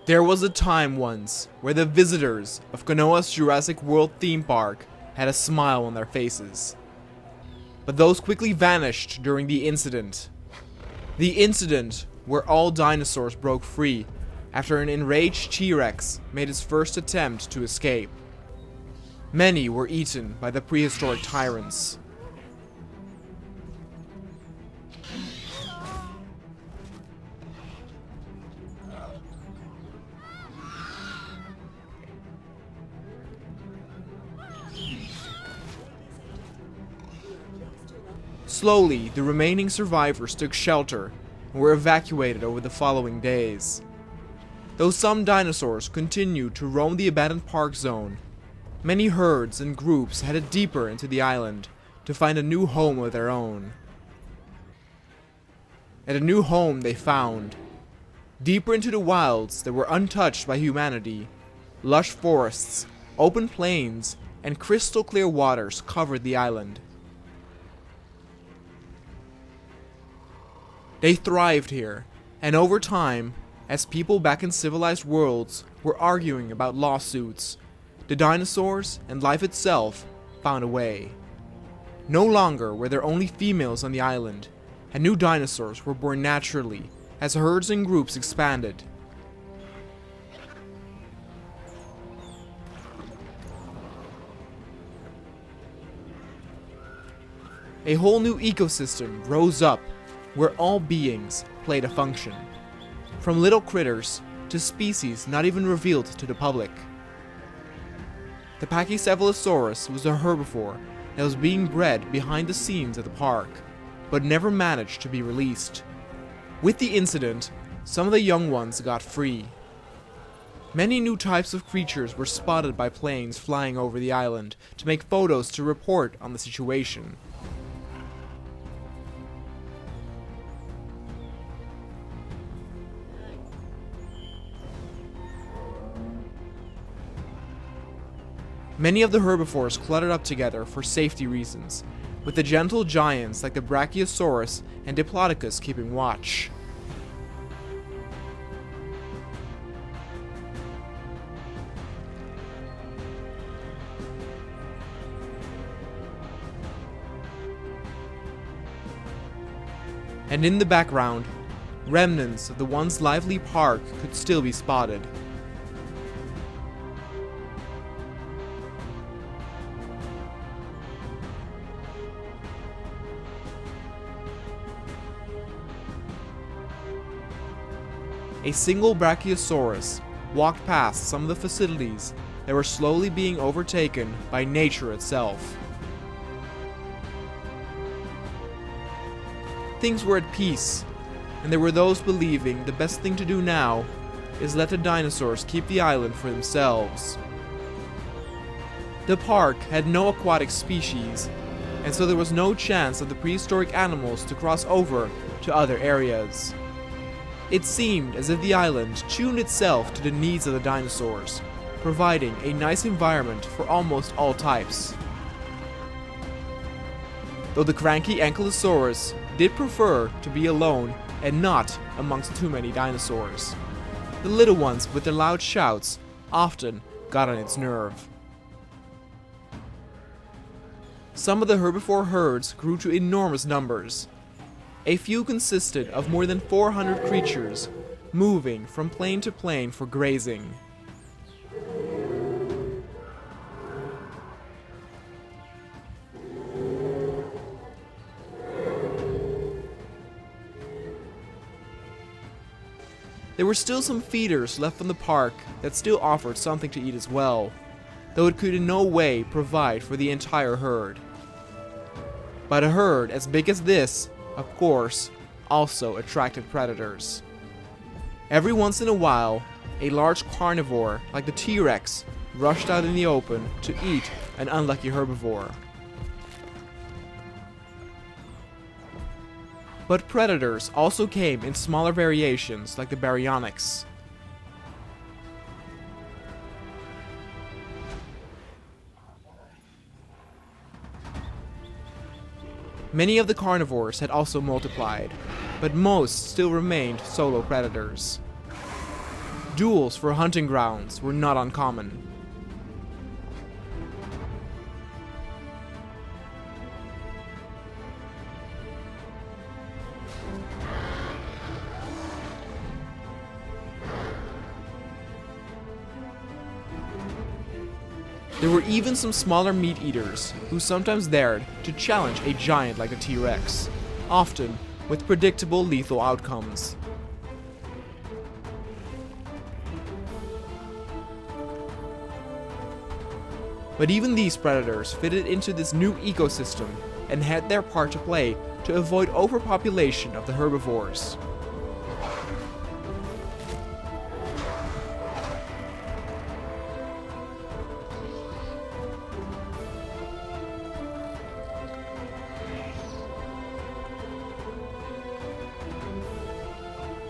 There was a time once where the visitors of Konoa's Jurassic World theme park had a smile on their faces. But those quickly vanished during the incident. The incident where all dinosaurs broke free after an enraged T-Rex made its first attempt to escape. Many were eaten by the prehistoric tyrants. Slowly, the remaining survivors took shelter and were evacuated over the following days. Though some dinosaurs continued to roam the abandoned park zone, many herds and groups headed deeper into the island to find a new home of their own. And a new home they found. Deeper into the wilds that were untouched by humanity, lush forests, open plains, and crystal clear waters covered the island. They thrived here, and over time, as people back in civilized worlds were arguing about lawsuits, the dinosaurs and life itself found a way. No longer were there only females on the island, and new dinosaurs were born naturally as herds and groups expanded. A whole new ecosystem rose up where all beings played a function, from little critters to species not even revealed to the public. The Pachycephalosaurus was a herbivore that was being bred behind the scenes at the park, but never managed to be released. With the incident, some of the young ones got free. Many new types of creatures were spotted by planes flying over the island to make photos to report on the situation. Many of the herbivores cluttered up together for safety reasons, with the gentle giants like the Brachiosaurus and Diplodocus keeping watch. And in the background, remnants of the once lively park could still be spotted. A single Brachiosaurus walked past some of the facilities that were slowly being overtaken by nature itself. Things were at peace, and there were those believing the best thing to do now is let the dinosaurs keep the island for themselves. The park had no aquatic species, and so there was no chance of the prehistoric animals to cross over to other areas. It seemed as if the island tuned itself to the needs of the dinosaurs, providing a nice environment for almost all types. Though the cranky Ankylosaurus did prefer to be alone and not amongst too many dinosaurs. The little ones with their loud shouts often got on its nerve. Some of the herbivore herds grew to enormous numbers. A few consisted of more than 400 creatures, moving from plain to plain for grazing. There were still some feeders left from the park that still offered something to eat as well, though it could in no way provide for the entire herd. But a herd as big as this, of course, also attracted predators. Every once in a while, a large carnivore like the T-Rex rushed out in the open to eat an unlucky herbivore. But predators also came in smaller variations like the Baryonyx. Many of the carnivores had also multiplied, but most still remained solo predators. Duels for hunting grounds were not uncommon. There were even some smaller meat eaters who sometimes dared to challenge a giant like the T-Rex, often with predictable lethal outcomes. But even these predators fitted into this new ecosystem and had their part to play to avoid overpopulation of the herbivores.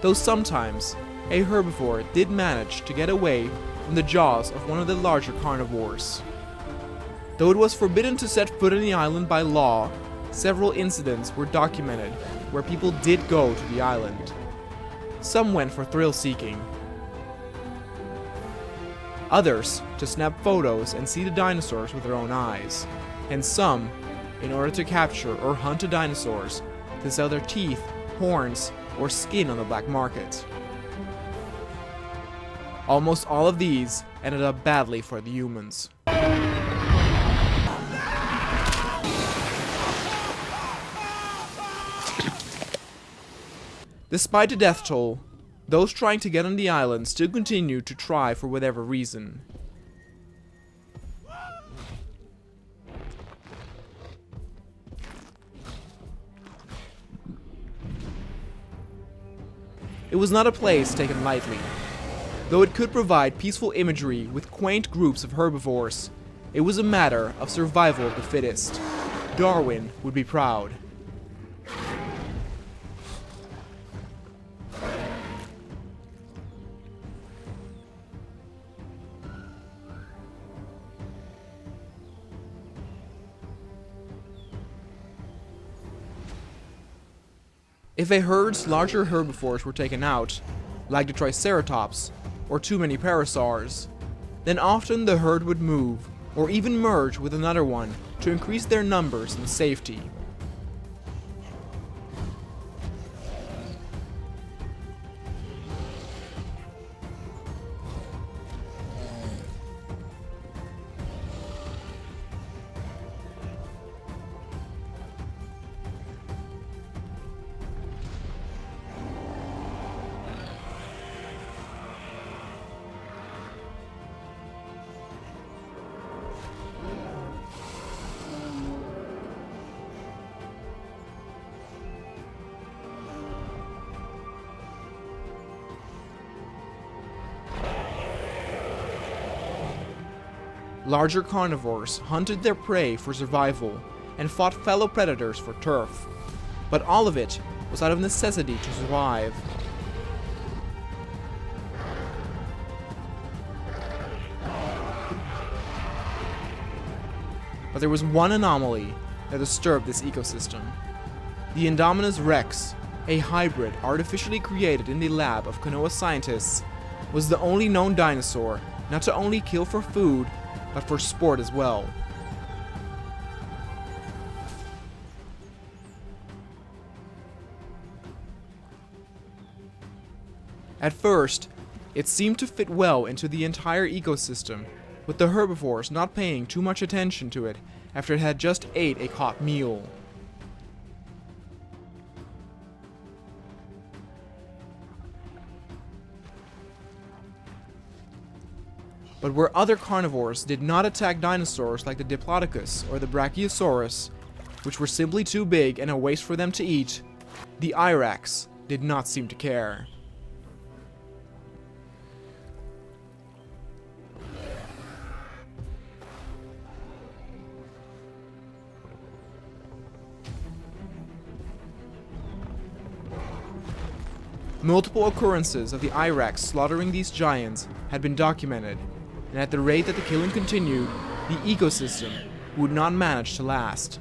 Though sometimes, a herbivore did manage to get away from the jaws of one of the larger carnivores. Though it was forbidden to set foot on the island by law, several incidents were documented where people did go to the island. Some went for thrill-seeking, others to snap photos and see the dinosaurs with their own eyes, and some, in order to capture or hunt the dinosaurs, to sell their teeth, horns, or skin on the black market. Almost all of these ended up badly for the humans. Despite the death toll, those trying to get on the island still continued to try for whatever reason. It was not a place taken lightly. Though it could provide peaceful imagery with quaint groups of herbivores, it was a matter of survival of the fittest. Darwin would be proud. If a herd's larger herbivores were taken out, like the Triceratops, or too many parasaurs, then often the herd would move, or even merge with another one to increase their numbers and safety. Larger carnivores hunted their prey for survival and fought fellow predators for turf, but all of it was out of necessity to survive. But there was one anomaly that disturbed this ecosystem. The Indominus rex, a hybrid artificially created in the lab of Konoa scientists, was the only known dinosaur not to only kill for food, but for sport as well. At first, it seemed to fit well into the entire ecosystem, with the herbivores not paying too much attention to it after it had just ate a caught meal. But where other carnivores did not attack dinosaurs like the Diplodocus or the Brachiosaurus, which were simply too big and a waste for them to eat, the Irex did not seem to care. Multiple occurrences of the Irex slaughtering these giants had been documented, and at the rate that the killing continued, the ecosystem would not manage to last.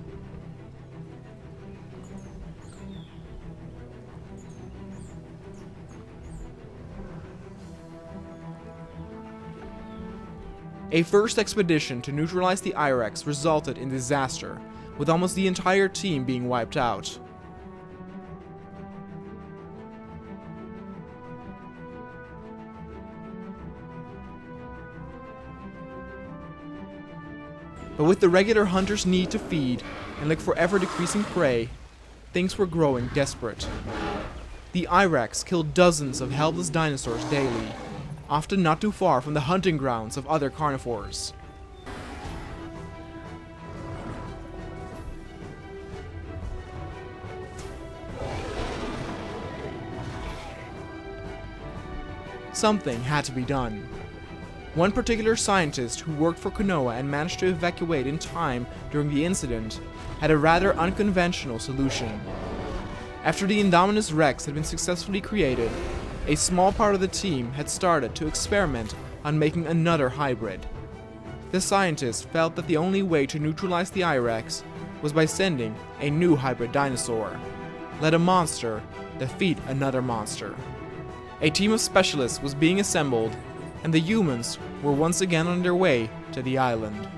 A first expedition to neutralize the I-Rex resulted in disaster, with almost the entire team being wiped out. But with the regular hunters' need to feed and look for ever-decreasing prey, things were growing desperate. The I-Rex killed dozens of helpless dinosaurs daily, often not too far from the hunting grounds of other carnivores. Something had to be done. One particular scientist who worked for Konoa and managed to evacuate in time during the incident had a rather unconventional solution. After the Indominus Rex had been successfully created, a small part of the team had started to experiment on making another hybrid. The scientist felt that the only way to neutralize the I-Rex was by sending a new hybrid dinosaur. Let a monster defeat another monster. A team of specialists was being assembled, and the humans were once again on their way to the island.